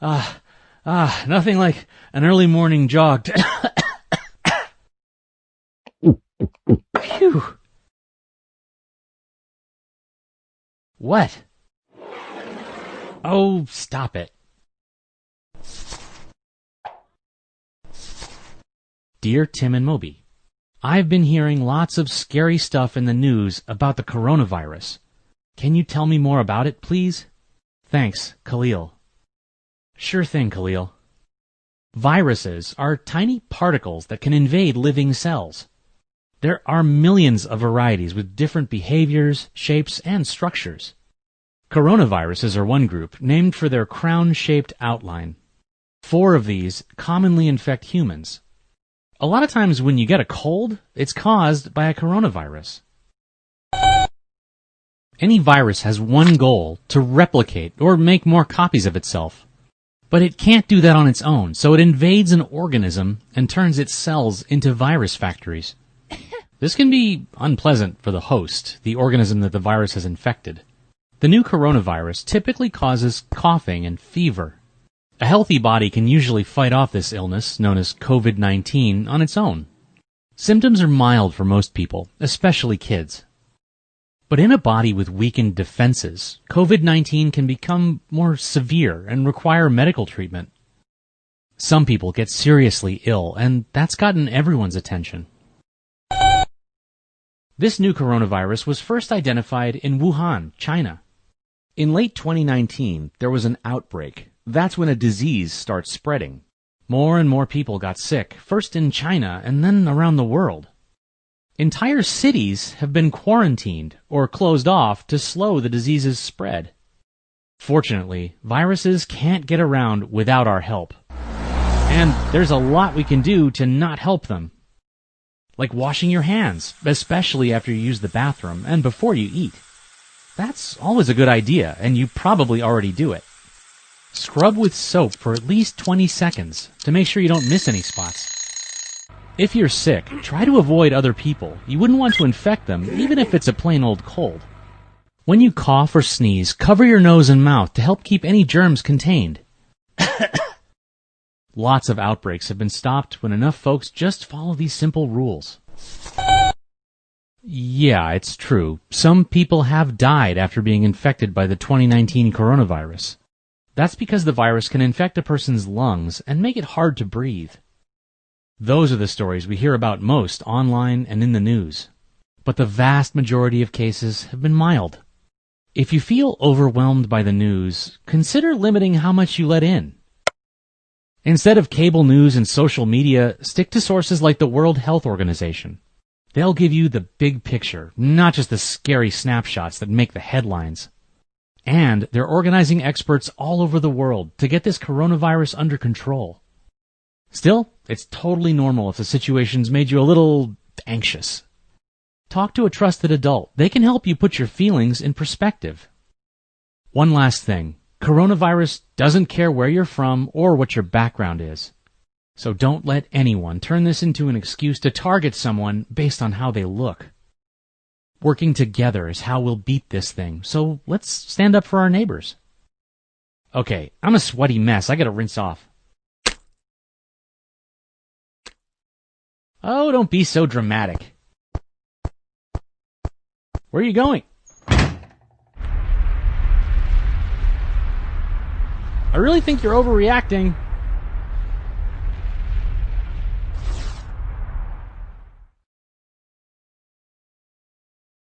Nothing like an early morning jog to Phew. What? Oh, stop it. Dear Tim and Moby, I've been hearing lots of scary stuff in the news about the coronavirus. Can you tell me more about it, please? Thanks, Khalil. Sure thing, Khalil. Viruses are tiny particles that can invade living cells. There are millions of varieties with different behaviors, shapes, and structures. Coronaviruses are one group, named for their crown-shaped outline. 4 of these commonly infect humans. A lot of times when you get a cold, it's caused by a coronavirus. Any virus has one goal: to replicate or make more copies of itself. But it can't do that on its own, so it invades an organism and turns its cells into virus factories. This can be unpleasant for the host, the organism that the virus has infected. The new coronavirus typically causes coughing and fever. A healthy body can usually fight off this illness, known as COVID-19, on its own. Symptoms are mild for most people, especially kids. But in a body with weakened defenses, COVID-19 can become more severe and require medical treatment. Some people get seriously ill, and that's gotten everyone's attention. This new coronavirus was first identified in Wuhan, China. In late 2019, there was an outbreak. That's when a disease starts spreading. More and more people got sick, first in China and then around the world. Entire cities have been quarantined or closed off to slow the disease's spread. Fortunately, viruses can't get around without our help. And there's a lot we can do to not help them. Like washing your hands, especially after you use the bathroom and before you eat. That's always a good idea, and you probably already do it. Scrub with soap for at least 20 seconds to make sure you don't miss any spots. If you're sick, try to avoid other people. You wouldn't want to infect them, even if it's a plain old cold. When you cough or sneeze, cover your nose and mouth to help keep any germs contained. Lots of outbreaks have been stopped when enough folks just follow these simple rules. Yeah, it's true. Some people have died after being infected by the 2019 coronavirus. That's because the virus can infect a person's lungs and make it hard to breathe. Those are the stories we hear about most online and in the news. But the vast majority of cases have been mild. If you feel overwhelmed by the news, consider limiting how much you let in. Instead of cable news and social media, stick to sources like the World Health Organization. They'll give you the big picture, not just the scary snapshots that make the headlines. And they're organizing experts all over the world to get this coronavirus under control. Still, it's totally normal if the situation's made you a little anxious. Talk to a trusted adult. They can help you put your feelings in perspective. One last thing. Coronavirus doesn't care where you're from or what your background is. So don't let anyone turn this into an excuse to target someone based on how they look. Working together is how we'll beat this thing, so let's stand up for our neighbors. Okay, I'm a sweaty mess. I gotta rinse off. Oh, don't be so dramatic. Where are you going? I really think you're overreacting.